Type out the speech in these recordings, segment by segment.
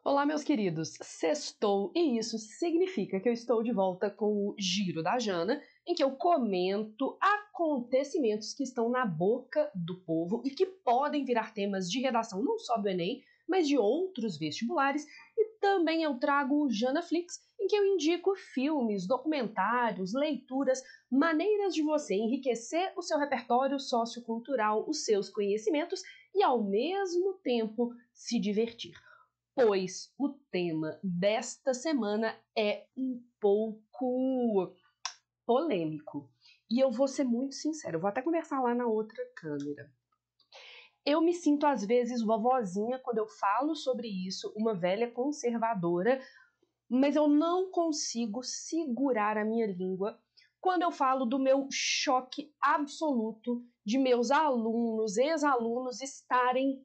Olá, meus queridos! Sextou e isso significa que eu estou de volta com o Giro da Jana, em que eu comento acontecimentos que estão na boca do povo e que podem virar temas de redação não só do Enem, mas de outros vestibulares. E também eu trago o Janaflix, em que eu indico filmes, documentários, leituras, maneiras de você enriquecer o seu repertório sociocultural, os seus conhecimentos e, ao mesmo tempo, se divertir. Pois o tema desta semana é um pouco polêmico. E eu vou ser muito sincera, eu vou até conversar lá na outra câmera. Eu me sinto às vezes vovozinha quando eu falo sobre isso, uma velha conservadora, mas eu não consigo segurar a minha língua quando eu falo do meu choque absoluto de meus alunos, ex-alunos estarem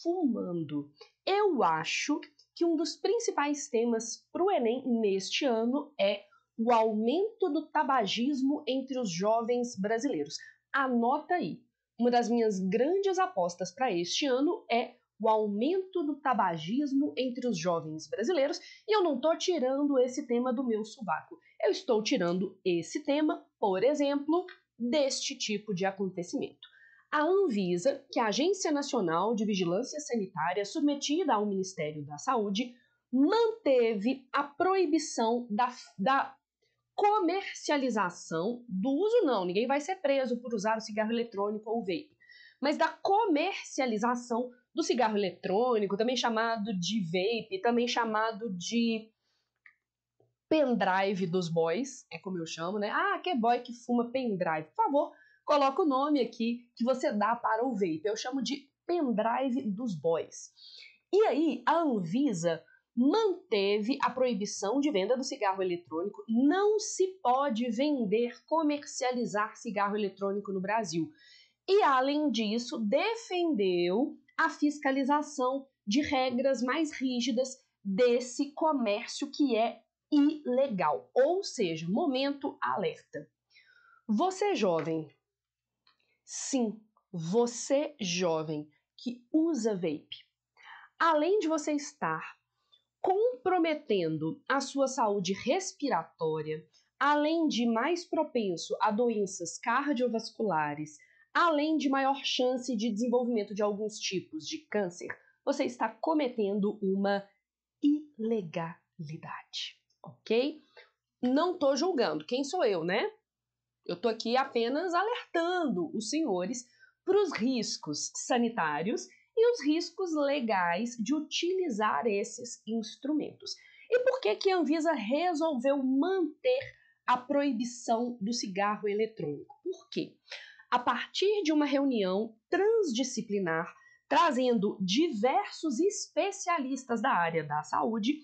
fumando. Eu acho que um dos principais temas para o Enem neste ano é o aumento do tabagismo entre os jovens brasileiros. Anota aí. Uma das minhas grandes apostas para este ano é o aumento do tabagismo entre os jovens brasileiros, e eu não estou tirando esse tema do meu sovaco. Eu estou tirando esse tema, por exemplo, deste tipo de acontecimento. A Anvisa, que é a Agência Nacional de Vigilância Sanitária submetida ao Ministério da Saúde, manteve a proibição da comercialização, do uso não, ninguém vai ser preso por usar o cigarro eletrônico ou vape, mas da comercialização do cigarro eletrônico, também chamado de vape, também chamado de pendrive dos boys, é como eu chamo, né? Ah, que boy que fuma pendrive. Por favor, coloca o nome aqui que você dá para o vape. Eu chamo de pendrive dos boys. E aí, a Anvisa manteve a proibição de venda do cigarro eletrônico. Não se pode vender, comercializar cigarro eletrônico no Brasil. E, além disso, defendeu a fiscalização de regras mais rígidas desse comércio que é ilegal. Ou seja, momento alerta. Você jovem, sim, você jovem que usa vape, além de você estar comprometendo a sua saúde respiratória, além de mais propenso a doenças cardiovasculares, além de maior chance de desenvolvimento de alguns tipos de câncer, você está cometendo uma ilegalidade, ok? Não estou julgando, quem sou eu, né? Eu estou aqui apenas alertando os senhores para os riscos sanitários e os riscos legais de utilizar esses instrumentos. E por que a Anvisa resolveu manter a proibição do cigarro eletrônico? Por quê? A partir de uma reunião transdisciplinar, trazendo diversos especialistas da área da saúde,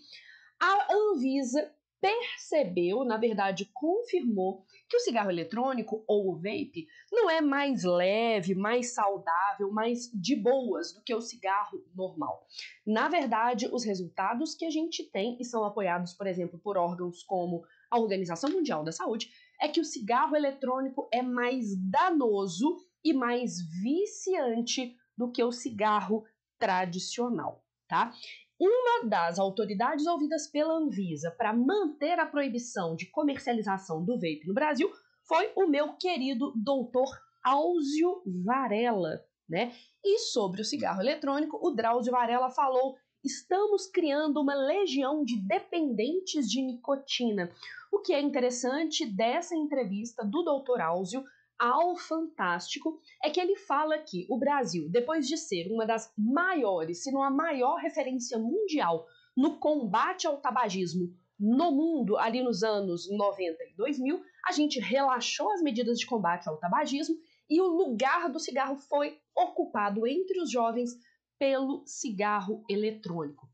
a Anvisa percebeu, na verdade confirmou, que o cigarro eletrônico ou o vape não é mais leve, mais saudável, mais de boas do que o cigarro normal. Na verdade, os resultados que a gente tem, e são apoiados, por exemplo, por órgãos como a Organização Mundial da Saúde, é que o cigarro eletrônico é mais danoso e mais viciante do que o cigarro tradicional, tá? Uma das autoridades ouvidas pela Anvisa para manter a proibição de comercialização do vape no Brasil foi o meu querido doutor Áuzio Varela, né? E sobre o cigarro eletrônico, o Drauzio Varela falou: estamos criando uma legião de dependentes de nicotina. O que é interessante dessa entrevista do doutor Áuzio ao Fantástico é que ele fala que o Brasil, depois de ser uma das maiores, se não a maior referência mundial no combate ao tabagismo no mundo, ali nos anos 90 e 2000, a gente relaxou as medidas de combate ao tabagismo e o lugar do cigarro foi ocupado entre os jovens pelo cigarro eletrônico.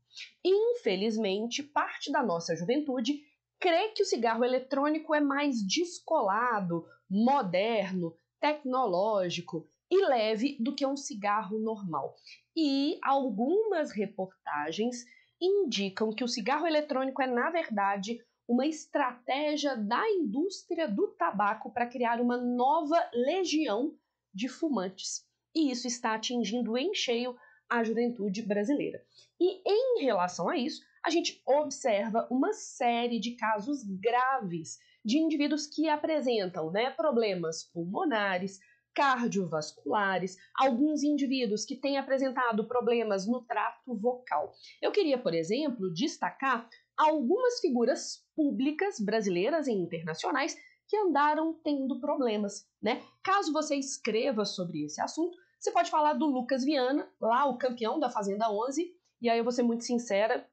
Infelizmente, parte da nossa juventude crê que o cigarro eletrônico é mais descolado, moderno, tecnológico e leve do que um cigarro normal. E algumas reportagens indicam que o cigarro eletrônico é, na verdade, uma estratégia da indústria do tabaco para criar uma nova legião de fumantes. E isso está atingindo em cheio a juventude brasileira. E em relação a isso, a gente observa uma série de casos graves de indivíduos que apresentam, né, problemas pulmonares, cardiovasculares, alguns indivíduos que têm apresentado problemas no trato vocal. Eu queria, por exemplo, destacar algumas figuras públicas brasileiras e internacionais que andaram tendo problemas, né? Caso você escreva sobre esse assunto, você pode falar do Lucas Viana, lá o campeão da Fazenda 11, e aí eu vou ser muito sincera,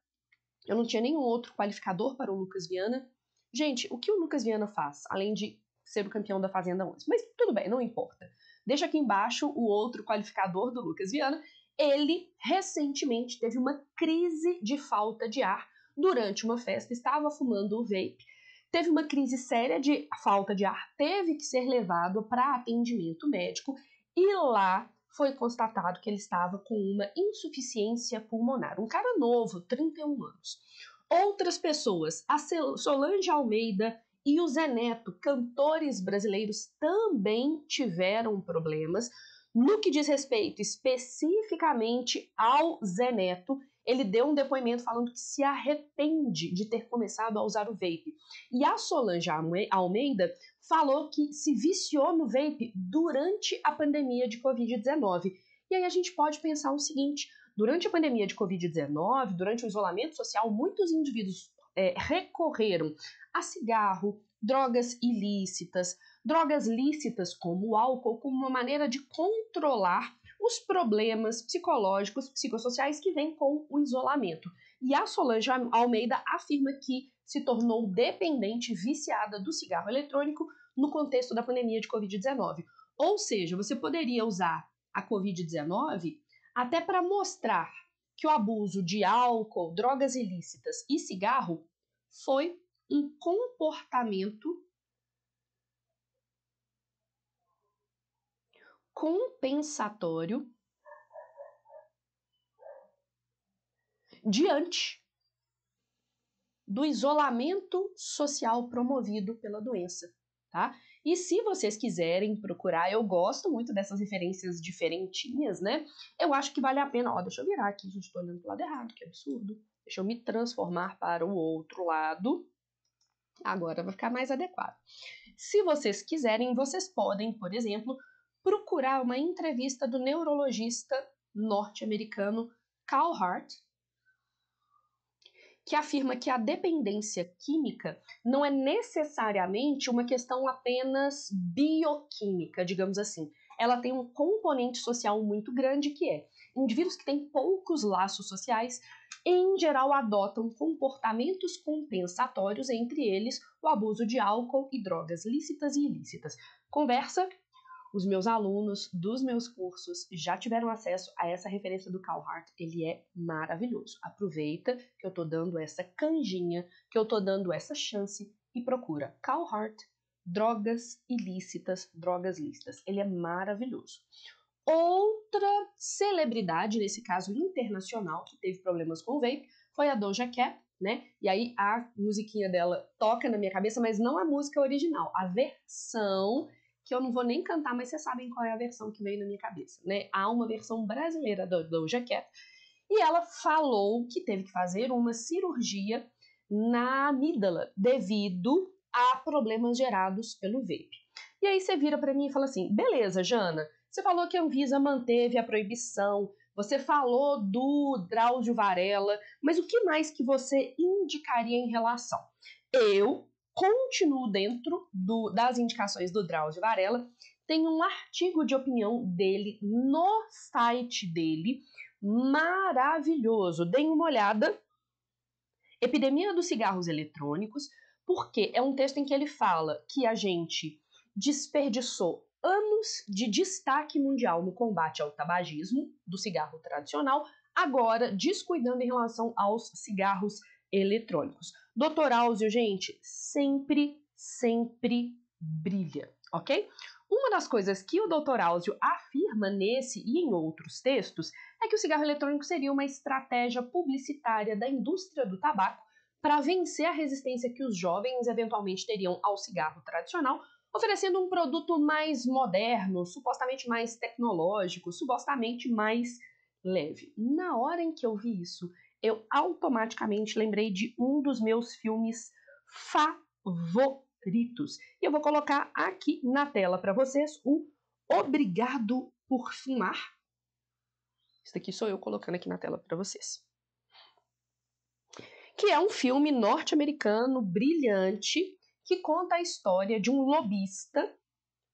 eu não tinha nenhum outro qualificador para o Lucas Viana. Gente, o que o Lucas Viana faz, além de ser o campeão da Fazenda 11? Mas tudo bem, não importa. Deixa aqui embaixo o outro qualificador do Lucas Viana. Ele recentemente teve uma crise de falta de ar durante uma festa, estava fumando o vape, teve uma crise séria de falta de ar, teve que ser levado para atendimento médico e lá foi constatado que ele estava com uma insuficiência pulmonar. Um cara novo, 31 anos. Outras pessoas, a Solange Almeida e o Zé Neto, cantores brasileiros, também tiveram problemas. No que diz respeito especificamente ao Zé Neto, ele deu um depoimento falando que se arrepende de ter começado a usar o vape. E a Solange Almeida falou que se viciou no vape durante a pandemia de Covid-19. E aí a gente pode pensar o seguinte, durante a pandemia de Covid-19, durante o isolamento social, muitos indivíduos recorreram a cigarro, drogas ilícitas, drogas lícitas como o álcool, como uma maneira de controlar os problemas psicológicos, psicossociais que vêm com o isolamento. E a Solange Almeida afirma que se tornou dependente, viciada do cigarro eletrônico no contexto da pandemia de Covid-19. Ou seja, você poderia usar a Covid-19 até para mostrar que o abuso de álcool, drogas ilícitas e cigarro foi um comportamento compensatório diante do isolamento social promovido pela doença, tá? E se vocês quiserem procurar, eu gosto muito dessas referências diferentinhas, né? Eu acho que vale a pena. Ó, deixa eu virar aqui, gente, tô olhando pro lado errado, que absurdo. Deixa eu me transformar para o outro lado. Agora vai ficar mais adequado. Se vocês quiserem, vocês podem, por exemplo, procurar uma entrevista do neurologista norte-americano Carl Hart, que afirma que a dependência química não é necessariamente uma questão apenas bioquímica, digamos assim. Ela tem um componente social muito grande que é indivíduos que têm poucos laços sociais, em geral adotam comportamentos compensatórios, entre eles o abuso de álcool e drogas lícitas e ilícitas. Conversa. Os meus alunos dos meus cursos já tiveram acesso a essa referência do Carl Hart. Ele é maravilhoso. Aproveita que eu tô dando essa canjinha, que eu tô dando essa chance e procura Carl Hart, drogas ilícitas, drogas lícitas. Ele é maravilhoso. Outra celebridade, nesse caso internacional, que teve problemas com o vape, foi a Doja Cat, né? E aí a musiquinha dela toca na minha cabeça, mas não a música original, a versão que eu não vou nem cantar, mas vocês sabem qual é a versão que veio na minha cabeça, né? Há uma versão brasileira da Doja Cat, e ela falou que teve que fazer uma cirurgia na amígdala devido a problemas gerados pelo vape. E aí você vira para mim e fala assim, beleza, Jana, você falou que a Anvisa manteve a proibição, você falou do Drauzio Varela, mas o que mais que você indicaria em relação? Eu continuo dentro das indicações do Drauzio Varela, tem um artigo de opinião dele no site dele, maravilhoso. Deem uma olhada. Epidemia dos cigarros eletrônicos, porque é um texto em que ele fala que a gente desperdiçou anos de destaque mundial no combate ao tabagismo do cigarro tradicional, agora descuidando em relação aos cigarros eletrônicos. Dr. Áuzio, gente, sempre brilha, ok? Uma das coisas que o Dr. Áuzio afirma nesse e em outros textos é que o cigarro eletrônico seria uma estratégia publicitária da indústria do tabaco para vencer a resistência que os jovens eventualmente teriam ao cigarro tradicional, oferecendo um produto mais moderno, supostamente mais tecnológico, supostamente mais leve. Na hora em que eu vi isso, eu automaticamente lembrei de um dos meus filmes favoritos. E eu vou colocar aqui na tela para vocês o Obrigado por Fumar. Isso aqui sou eu colocando aqui na tela para vocês. Que é um filme norte-americano brilhante que conta a história de um lobista,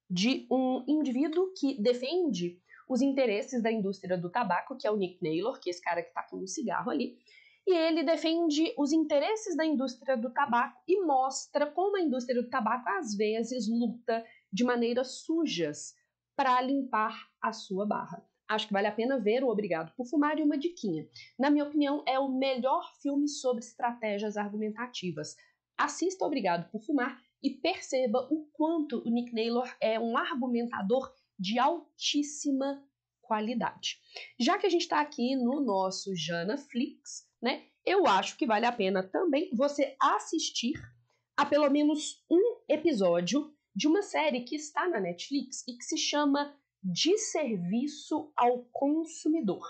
de um indivíduo que defende os interesses da indústria do tabaco, que é o Nick Naylor, que é esse cara que está com um cigarro ali, e ele defende os interesses da indústria do tabaco e mostra como a indústria do tabaco às vezes luta de maneiras sujas para limpar a sua barra. Acho que vale a pena ver o Obrigado por Fumar e uma diquinha. Na minha opinião, é o melhor filme sobre estratégias argumentativas. Assista Obrigado por Fumar e perceba o quanto o Nick Naylor é um argumentador de altíssima qualidade. Já que a gente está aqui no nosso Janaflix, né, eu acho que vale a pena também você assistir a pelo menos um episódio de uma série que está na Netflix e que se chama De Serviço ao Consumidor.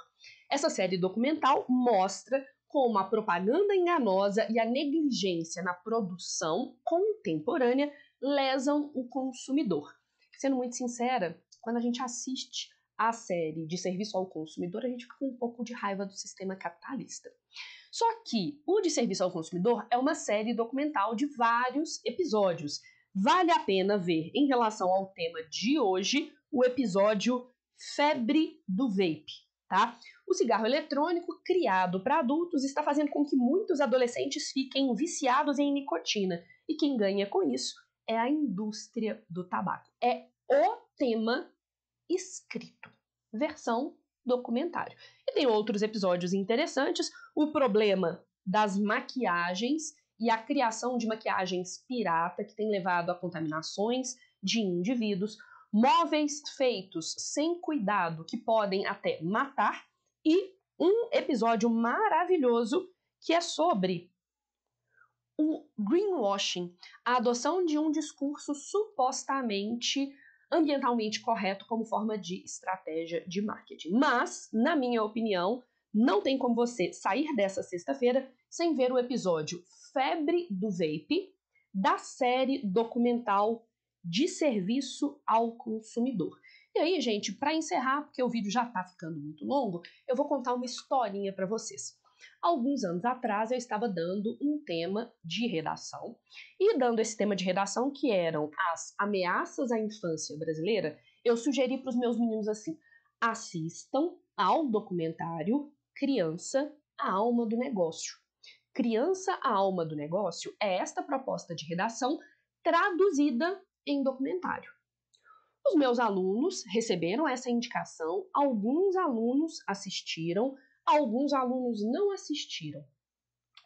Essa série documental mostra como a propaganda enganosa e a negligência na produção contemporânea lesam o consumidor. Sendo muito sincera, quando a gente assiste a série De Serviço ao Consumidor, a gente fica com um pouco de raiva do sistema capitalista. Só que o De Serviço ao Consumidor é uma série documental de vários episódios. Vale a pena ver, em relação ao tema de hoje, o episódio Febre do Vape, tá? O cigarro eletrônico, criado para adultos, está fazendo com que muitos adolescentes fiquem viciados em nicotina. E quem ganha com isso é a indústria do tabaco. É o tema escrito, versão documentário. E tem outros episódios interessantes, o problema das maquiagens e a criação de maquiagens pirata que tem levado a contaminações de indivíduos, móveis feitos sem cuidado que podem até matar, e um episódio maravilhoso que é sobre o greenwashing, a adoção de um discurso supostamente ambientalmente correto como forma de estratégia de marketing. Mas, na minha opinião, não tem como você sair dessa sexta-feira sem ver o episódio Febre do Vape da série documental De Serviço ao Consumidor. E aí, gente, para encerrar, porque o vídeo já está ficando muito longo, eu vou contar uma historinha para vocês. Alguns anos atrás eu estava dando um tema de redação, e dando esse tema de redação, que eram as ameaças à infância brasileira, eu sugeri para os meus meninos assim: assistam ao documentário Criança, a Alma do Negócio. Criança, a Alma do Negócio é esta proposta de redação traduzida em documentário. Os meus alunos receberam essa indicação, alguns alunos assistiram, alguns alunos não assistiram.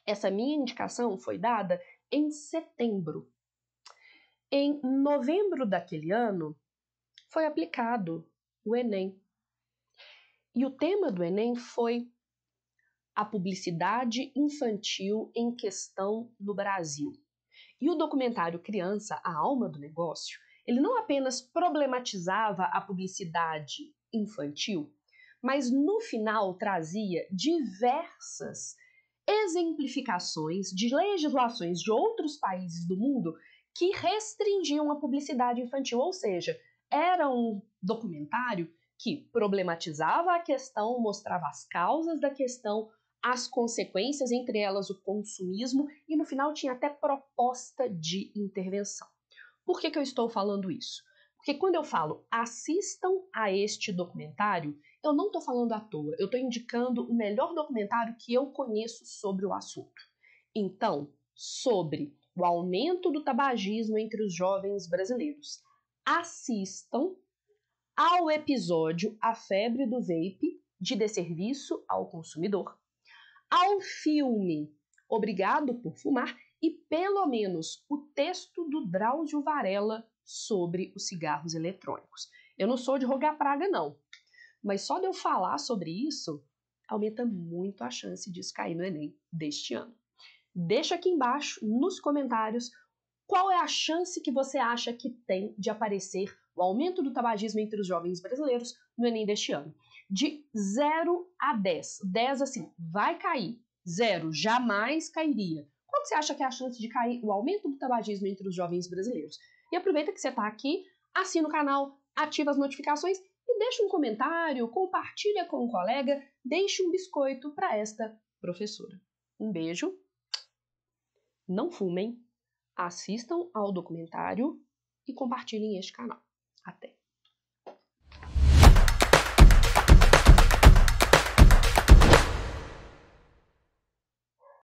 Essa minha indicação foi dada em setembro. Em novembro daquele ano, foi aplicado o Enem. E o tema do Enem foi a publicidade infantil em questão no Brasil. E o documentário Criança, a Alma do Negócio, ele não apenas problematizava a publicidade infantil, mas no final trazia diversas exemplificações de legislações de outros países do mundo que restringiam a publicidade infantil, ou seja, era um documentário que problematizava a questão, mostrava as causas da questão, as consequências, entre elas o consumismo, e no final tinha até proposta de intervenção. Por que eu estou falando isso? Porque quando eu falo assistam a este documentário, eu não estou falando à toa, eu estou indicando o melhor documentário que eu conheço sobre o assunto. Então, sobre o aumento do tabagismo entre os jovens brasileiros, assistam ao episódio A Febre do Vape, de Desserviço ao Consumidor, ao filme Obrigado por Fumar e pelo menos o texto do Drauzio Varela sobre os cigarros eletrônicos. Eu não sou de rogar praga, não, mas só de eu falar sobre isso aumenta muito a chance disso cair no Enem deste ano. Deixa aqui embaixo nos comentários qual é a chance que você acha que tem de aparecer o aumento do tabagismo entre os jovens brasileiros no Enem deste ano. De 0 a 10. 10 assim, vai cair. 0, jamais cairia. Qual que você acha que é a chance de cair o aumento do tabagismo entre os jovens brasileiros? E aproveita que você está aqui, assina o canal, ativa as notificações e deixa um comentário, compartilha com um colega, deixe um biscoito para esta professora. Um beijo, não fumem, assistam ao documentário e compartilhem este canal. Até!